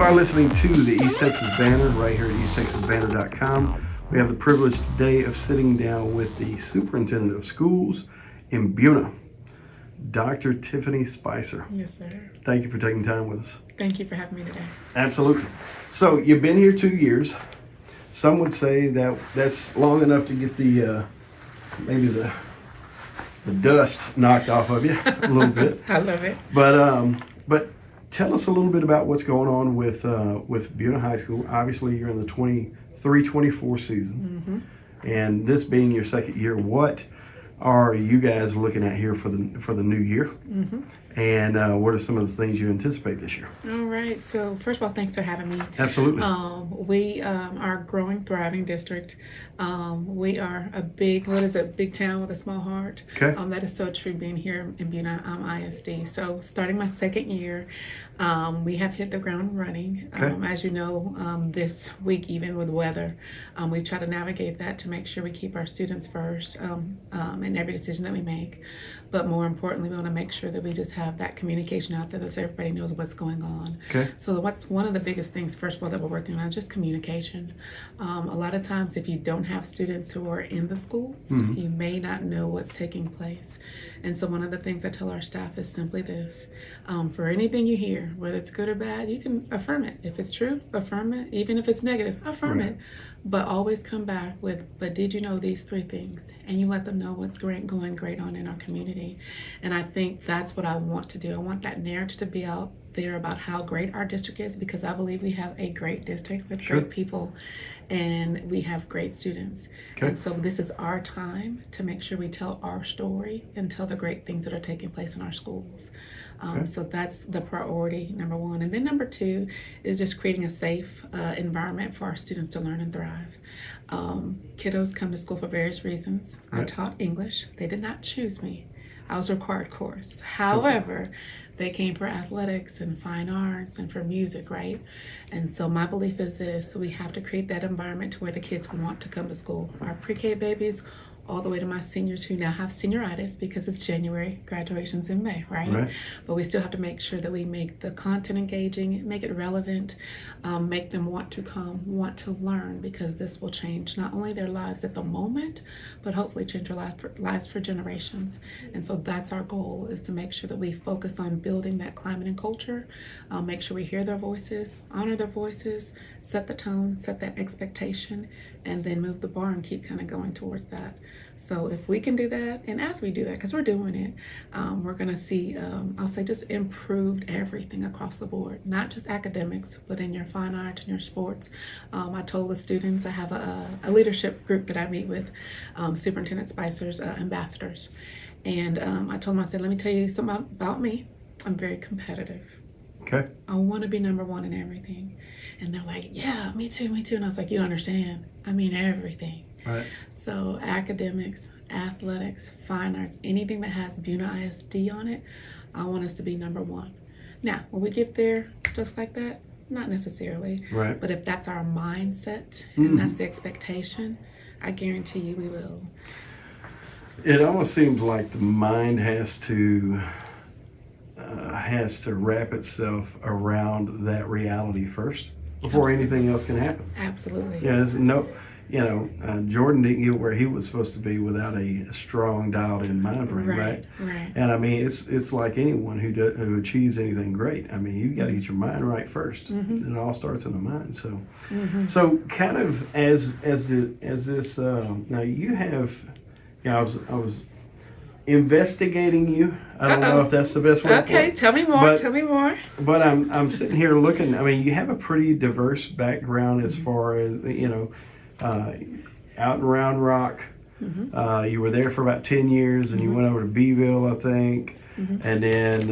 are listening to the East Texas Banner right here at easttexasbanner.com. We have the privilege today of sitting down with the Superintendent of Schools in Buna, Dr. Tiffany Spicer. Yes, sir. Thank you for taking time with us. Thank you for having me today. Absolutely. So you've been here 2 years. Some would say that that's long enough to get the maybe the dust knocked off of you a little bit. I love it. But tell us a little bit about what's going on with Buna High School. Obviously, you're in the 23-24 season, and this being your second year, what are you guys looking at here for the new year? And what are some of the things you anticipate this year? All right. So first of all, thanks for having me. Absolutely. We are a growing, thriving district. We are a big town with a small heart. Okay. That is so true being here in Buna ISD. So starting my second year, we have hit the ground running. Okay. As you know, this week, even with weather, we try to navigate that to make sure we keep our students first in every decision that we make. But more importantly, we want to make sure that we just have that communication out there so everybody knows what's going on. Okay. So what's one of the biggest things, first of all, that we're working on, just communication. A lot of times if you don't have students who are in the schools, you may not know what's taking place. And so one of the things I tell our staff is simply this. For anything you hear, whether it's good or bad, you can affirm it. If it's true, affirm it. Even if it's negative, affirm it. But always come back with, but did you know these three things? And you let them know what's going great on in our community. And I think that's what I want to do. I want that narrative to be out there about how great our district is, because I believe we have a great district with great people and we have great students. Okay. And so this is our time to make sure we tell our story and tell the great things that are taking place in our schools. So that's the priority, number one. And then number two is just creating a safe environment for our students to learn and thrive. Kiddos come to school for various reasons. I taught English. They did not choose me. I was a required course. However, they came for athletics and fine arts and for music, right? And so my belief is this: we have to create that environment to where the kids want to come to school. Our pre-K babies, all the way to my seniors who now have senioritis because it's January, graduation's in May, right? But we still have to make sure that we make the content engaging, make it relevant, make them want to come, want to learn, because this will change not only their lives at the moment, but hopefully change their lives for generations. And so that's our goal, is to make sure that we focus on building that climate and culture, make sure we hear their voices, honor their voices, set the tone, set that expectation, and then move the bar and keep kind of going towards that. So if we can do that, and as we do that, because we're doing it, we're going to see, I'll say, just improved everything across the board, not just academics, but in your fine art and your sports. I told the students, I have a leadership group that I meet with, Superintendent Spicer's ambassadors. And I told them, I said, let me tell you something about me. I'm very competitive. Okay. I want to be number one in everything. And they're like, yeah, me too. And I was like, you don't understand. I mean everything. Right. So academics, athletics, fine arts, anything that has Buna ISD on it, I want us to be number one. Now, will we get there just like that? Not necessarily. Right. But if that's our mindset and that's the expectation, I guarantee you we will. It almost seems like the mind has to wrap itself around that reality first before anything else can happen. Absolutely. Yeah, there's no, Jordan didn't get where he was supposed to be without a strong dialed-in mind frame, right? Right. And I mean, it's like anyone who achieves anything great. I mean, you got to get your mind right first. It all starts in the mind. So, so kind of as this now you have, I was investigating you. I don't know if that's the best way. Okay, tell me more. But I'm sitting here looking. I mean, you have a pretty diverse background as far as out in Round Rock. You were there for about 10 years, and you went over to Beeville, I think. And then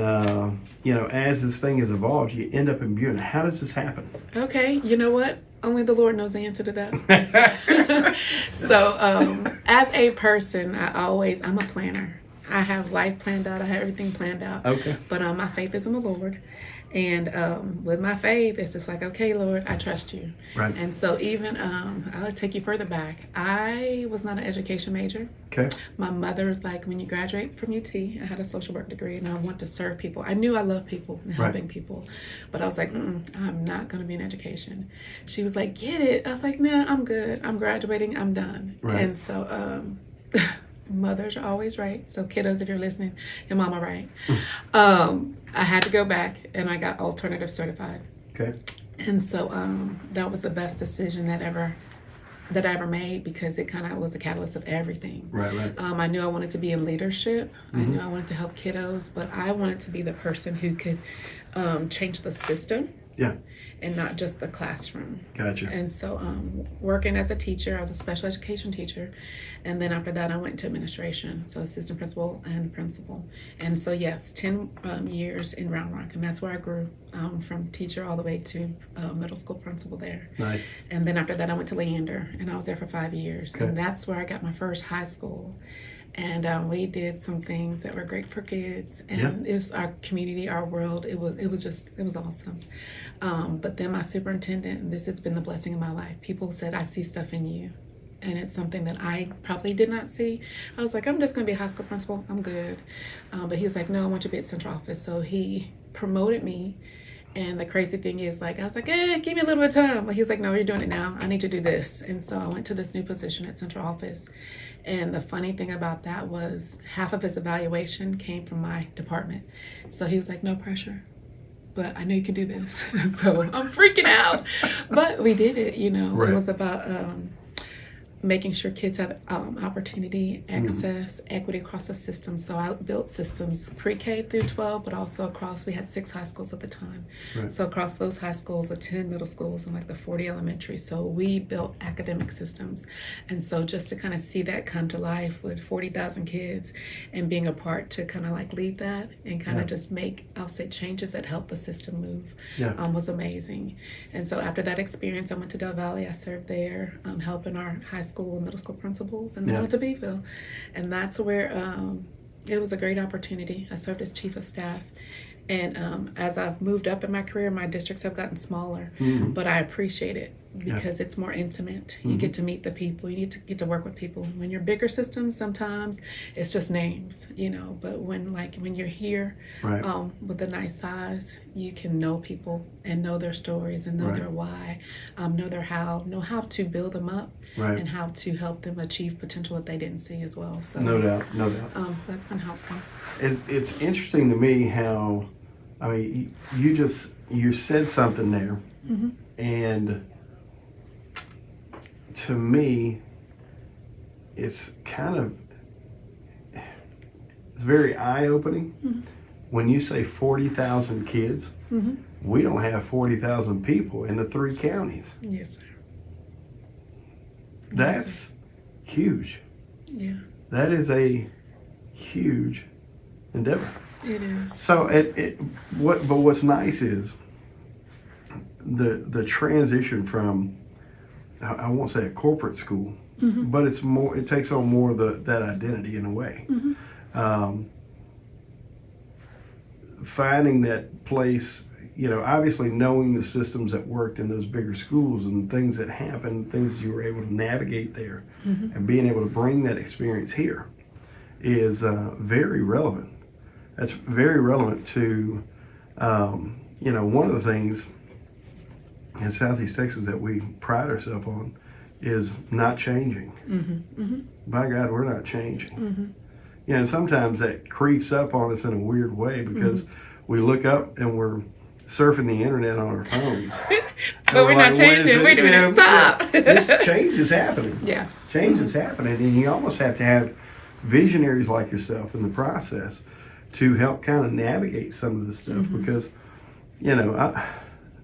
as this thing has evolved, you end up in Buna. How does this happen? Okay, you know what? Only the Lord knows the answer to that. So, as a person, I'm a planner. I have life planned out. I have everything planned out. Okay. But my faith is in the Lord. And with my faith, it's just like, okay, Lord, I trust you. Right. And so even, I'll take you further back. I was not an education major. Okay. My mother was like, when you graduate from UT, I had a social work degree and I want to serve people. I knew I loved people and helping people. But I was like, I'm not going to be in education. She was like, get it. I was like, nah, I'm good. I'm graduating. I'm done. Right. And so, mothers are always right. So kiddos, if you're listening, your mama right. I had to go back and I got alternative certified. Okay. And so that was the best decision that I ever made, because it kind of was a catalyst of everything. Right. I knew I wanted to be in leadership. I knew I wanted to help kiddos, but I wanted to be the person who could change the system. Yeah. And not just the classroom. Gotcha. And so working as a teacher, I was a special education teacher. And then after that, I went into administration. So assistant principal and principal. And so, yes, 10 years in Round Rock. And that's where I grew from teacher all the way to middle school principal there. Nice. And then after that, I went to Leander. And I was there for 5 years. Okay. And that's where I got my first high school. And we did some things that were great for kids, and it was our community, our world. It was awesome. But then my superintendent, and this has been the blessing of my life. People said, I see stuff in you. And it's something that I probably did not see. I was like, I'm just going to be a high school principal. I'm good. But he was like, no, I want you to be at central office. So he promoted me. And the crazy thing is, like, I was like, give me a little bit of time. But he was like, no, you're doing it now. I need to do this. And so I went to this new position at central office. And the funny thing about that was half of his evaluation came from my department. So he was like, no pressure, but I know you can do this. So I'm freaking out. But we did it, Right. It was about making sure kids have opportunity, access, equity across the system. So I built systems pre-K through 12, but also across, we had 6 high schools at the time. Right. So across those high schools, the 10 middle schools, and like the 40 elementary. So we built academic systems. And so just to kind of see that come to life with 40,000 kids and being a part to kind of like lead that and kind of just make, I'll say, changes that help the system move was amazing. And so after that experience, I went to Del Valle. I served there, helping our high school and middle school principals, and then went to Beeville. And that's where it was a great opportunity. I served as chief of staff. And as I've moved up in my career, my districts have gotten smaller, but I appreciate it because it's more intimate. You get to meet the people. You get to work with people. When you're bigger systems, sometimes it's just names, but when you're here with a nice size, you can know people and know their stories and know their why, know their how, know how to build them up and how to help them achieve potential that they didn't see as well. So no doubt. That's been helpful. It's interesting to me how, you said something there, and to me, it's very eye-opening. When you say 40,000 kids, we don't have 40,000 people in the 3 counties. Yes, sir. That's huge. Yeah. That is a huge endeavor. It is. So what's nice is the transition from, I won't say a corporate school, but it's more. It takes on more of that identity in a way. Finding that place, obviously knowing the systems that worked in those bigger schools and things that happened, things you were able to navigate there, and being able to bring that experience here is very relevant. That's very relevant to, one of the things in Southeast Texas that we pride ourselves on is not changing. By God, we're not changing. And sometimes that creeps up on us in a weird way because we look up and we're surfing the internet on our phones. But we're not changing. Wait a minute, stop. This change is happening. Yeah. Change is happening, and you almost have to have visionaries like yourself in the process to help kind of navigate some of this stuff because,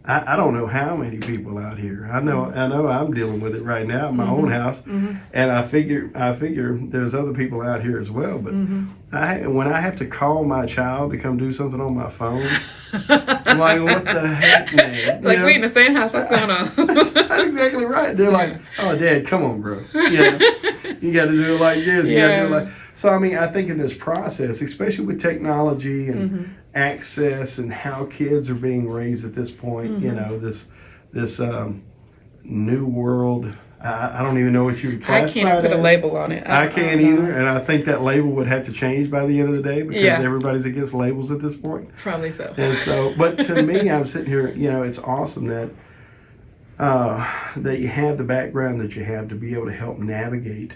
I don't know how many people out here. I know I'm dealing with it right now in my own house, and I figure there's other people out here as well. But when I have to call my child to come do something on my phone, I'm like, what the heck, man? Like, we in the same house. What's going on? That's exactly right. They're like, oh, Dad, come on, bro. You got to do it like this. You got to do it like. So I think in this process, especially with technology and access and how kids are being raised at this point. You know, this new world. I don't even know what you would I classify can't put a as. label on it. I can't either, and I think that label would have to change by the end of the day because Yeah. everybody's against labels at this point. Probably so. And so, but to me, I'm sitting here. You know, it's awesome that that you have the background that you have to be able to help navigate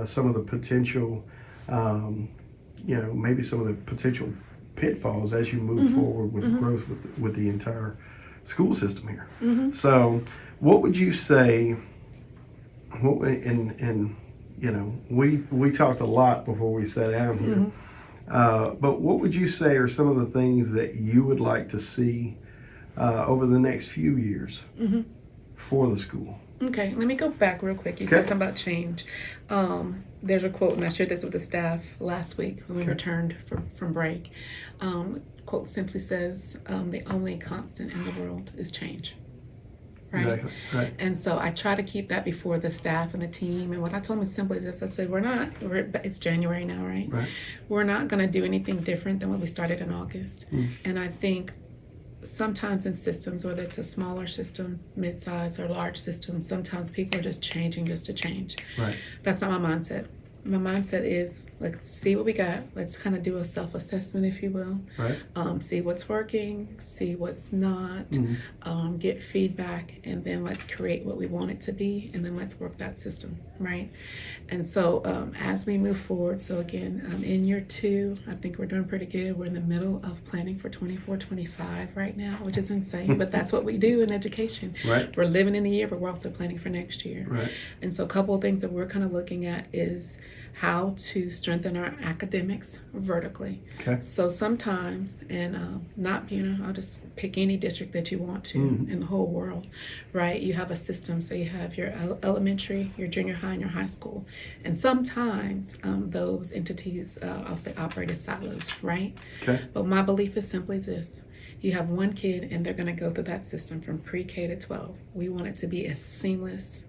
some of the potential, you know, maybe some of the potential pitfalls as you move forward with growth with the entire school system here. So, what would you say? And you know, we talked a lot before we sat down here. But what would you say are some of the things that you would like to see over the next few years for the school? Okay, let me go back real quick. You said something about change. There's a quote, and I shared this with the staff last week when we returned from break. Quote simply says, the only constant in the world is change. Right. Exactly. Right. And so I try to keep that before the staff and the team. And what I told them is simply this: I said, it's January now, right? Right. We're not going to do anything different than what we started in August. And I think sometimes in systems, whether it's a smaller system, mid-size, or large system, sometimes people are just changing just to change. Right. That's not my mindset. My mindset is, let's see what we got. Let's kind of do a self-assessment, if you will. Right. See what's working, see what's not, get feedback, and then let's create what we want it to be, and then let's work that system, right? And so as we move forward, so again, in year 2, I think we're doing pretty good. We're in the middle of planning for 24-25 right now, which is insane, but that's what we do in education. Right. We're living in the year, but we're also planning for next year. Right. And so a couple of things that we're kind of looking at is how to strengthen our academics vertically. Okay. So sometimes, and not Buna, I'll just pick any district that you want to in the whole world, right? You have a system, so you have your elementary, your junior high, and your high school. And sometimes those entities, I'll say, operate as silos, right? Okay. But my belief is simply this. You have one kid, and they're going to go through that system from pre-K to 12. We want it to be as seamless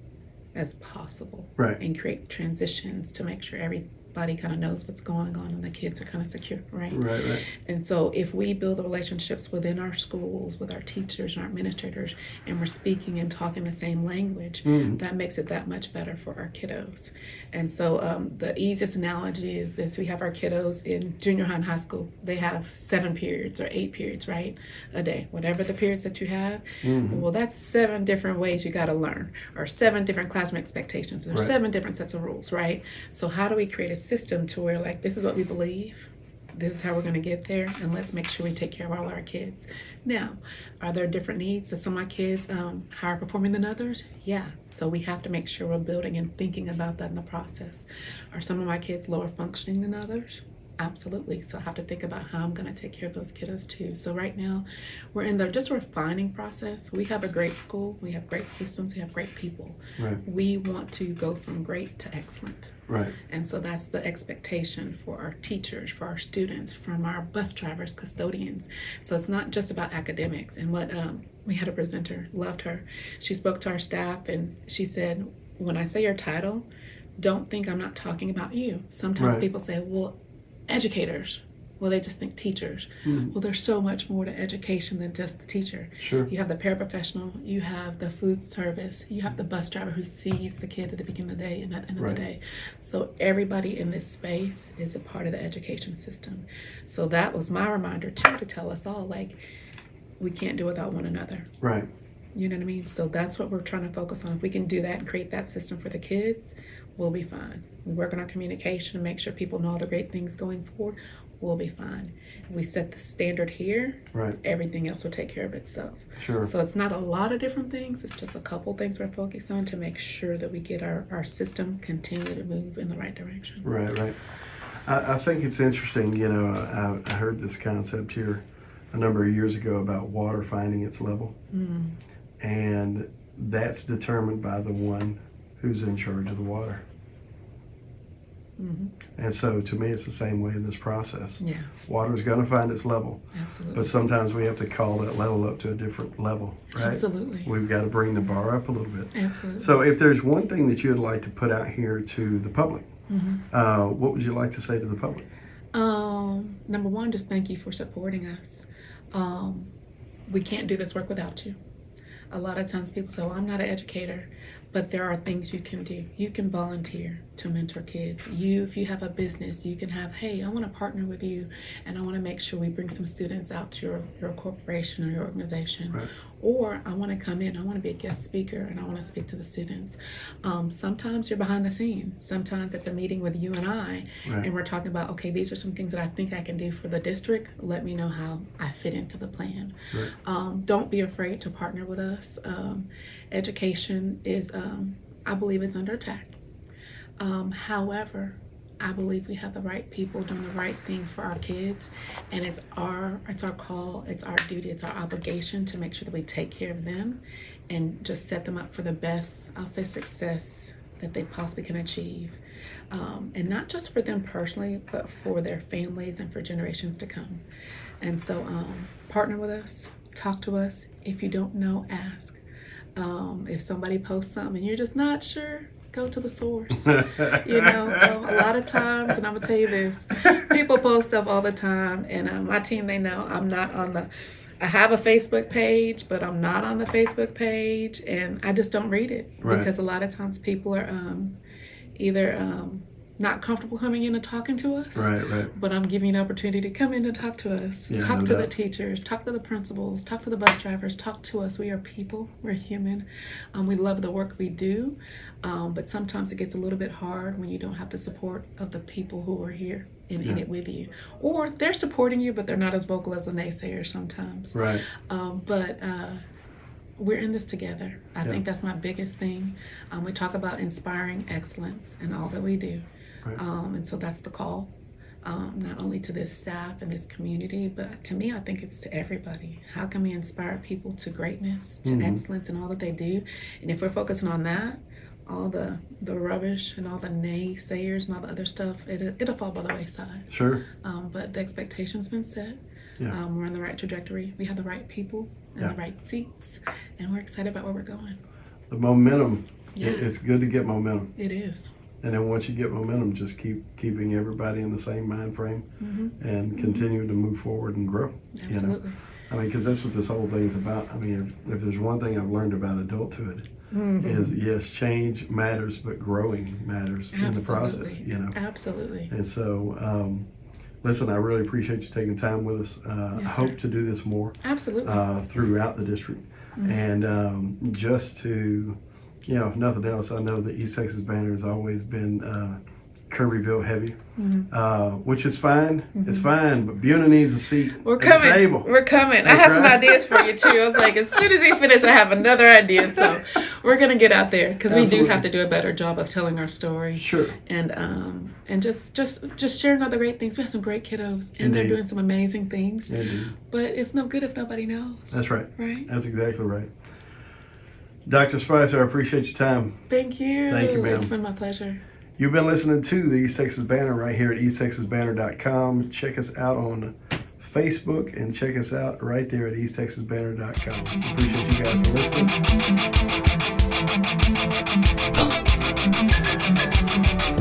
as possible, Right. and create transitions to make sure everybody kind of knows what's going on and the kids are kind of secure, right? Right. Right. And so if we build the relationships within our schools with our teachers and our administrators, and we're speaking and talking the same language, that makes it that much better for our kiddos. And so the easiest analogy is this: we have our kiddos in junior high and high school. They have 7 periods or 8 periods, right, a day, whatever the periods that you have. Well, that's 7 different ways you got to learn, or 7 different classroom expectations, or 7 different sets of rules, right? So how do we create a system to where, like, this is what we believe, this is how we're going to get there, and let's make sure we take care of all our kids. Now, are there different needs? Are some of my kids higher performing than others? Yeah. So we have to make sure we're building and thinking about that in the process. Are some of my kids lower functioning than others? Absolutely. So I have to think about how I'm going to take care of those kiddos too. So right now, we're in the just refining process. We have a great school. We have great systems. We have great people. Right. We want to go from great to excellent. Right. And so that's the expectation for our teachers, for our students, from our bus drivers, custodians. So it's not just about academics. And what we had a presenter, loved her. She spoke to our staff and she said, when I say your title, don't think I'm not talking about you. Sometimes people say, well, educators. Well, they just think teachers. Well, there's so much more to education than just the teacher. Sure. You have the paraprofessional, you have the food service, you have the bus driver who sees the kid at the beginning of the day and at the end of the day. So everybody in this space is a part of the education system. So that was my reminder too, to tell us all, like, we can't do without one another. Right. You know what I mean? So that's what we're trying to focus on. If we can do that and create that system for the kids, we'll be fine. We work on our communication and make sure people know all the great things going forward, we'll be fine. If we set the standard here, everything else will take care of itself. Sure. So it's not a lot of different things. It's just a couple things we're focused on to make sure that we get our system continue to move in the right direction. Right. Right. I think it's interesting. You know, I heard this concept here a number of years ago about water finding its level. And that's determined by the one who's in charge of the water. And so to me, it's the same way in this process. Yeah. Water's going to find its level. Absolutely. But sometimes we have to call that level up to a different level, right? Absolutely. We've got to bring the bar up a little bit. Absolutely. So if there's one thing that you would like to put out here to the public, what would you like to say to the public? Number one, just thank you for supporting us. We can't do this work without you. A lot of times people say, well, I'm not an educator, but there are things you can do. You can volunteer to mentor kids. If you have a business, you can have, hey, I want to partner with you, and I want to make sure we bring some students out to your corporation or your organization. Right. Or I want to come in, I want to be a guest speaker, and I want to speak to the students. Sometimes you're behind the scenes. Sometimes it's a meeting with you and I, Right. and we're talking about, okay, these are some things that I think I can do for the district. Let me know how I fit into the plan. Right. Don't be afraid to partner with us. Education is, I believe it's under attack. However, I believe we have the right people doing the right thing for our kids, and it's our call, it's our duty, it's our obligation to make sure that we take care of them and just set them up for the best, I'll say, success that they possibly can achieve. And not just for them personally, but for their families and for generations to come. And so partner with us, talk to us. If you don't know, ask. If somebody posts something and you're just not sure, go to the source. A lot of times, and I'm gonna tell you this, people post stuff all the time, and my team, they know I'm not on I have a Facebook page, but I'm not on the Facebook page, and I just don't read it. Right. Because a lot of times people are either not comfortable coming in and talking to us. Right. But I'm giving you an opportunity to come in and talk to us. Yeah, Talk no to the doubt. teachers, talk to the principals, talk to the bus drivers, talk to us. We are people, we're human. We love the work we do, but sometimes it gets a little bit hard when you don't have the support of the people who are here in it with you. Or they're supporting you, but they're not as vocal as the naysayers sometimes. Right. But we're in this together. I think that's my biggest thing. We talk about inspiring excellence in all that we do. Right. And so that's the call, not only to this staff and this community, but to me, I think it's to everybody. How can we inspire people to greatness, to excellence in all that they do? And if we're focusing on that, all the rubbish and all the naysayers and all the other stuff, it'll fall by the wayside. Sure. But the expectation's been set. Yeah. We're on the right trajectory. We have the right people in the right seats, and we're excited about where we're going. The momentum. Yeah. It's good to get momentum. It is. And then once you get momentum, just keeping everybody in the same mind frame and continuing to move forward and grow. Absolutely. I mean, because that's what this whole thing is about. I mean, if there's one thing I've learned about adulthood, is yes, change matters, but growing matters in the process. Absolutely. And so, listen, I really appreciate you taking time with us. I hope to do this more. Absolutely. Throughout the district, and just to. If nothing else, I know the East Texas Banner has always been Kirbyville heavy, which is fine. It's fine, but Buna needs a seat We're at coming. the table. We're coming. That's I have some right. ideas for you too. I was like, as soon as we finish, I have another idea. So we're gonna get out there because we do Absolutely. have to do a better job of telling our story. Sure. And just sharing all the great things. We have some great kiddos, and they're Indeed. doing some amazing things. Indeed. But it's no good if nobody knows. That's right. Right. That's exactly right. Dr. Spicer, I appreciate your time. Thank you. Thank you, ma'am. It's been my pleasure. You've been listening to the East Texas Banner right here at easttexasbanner.com. Check us out on Facebook and check us out right there at easttexasbanner.com. Appreciate you guys for listening.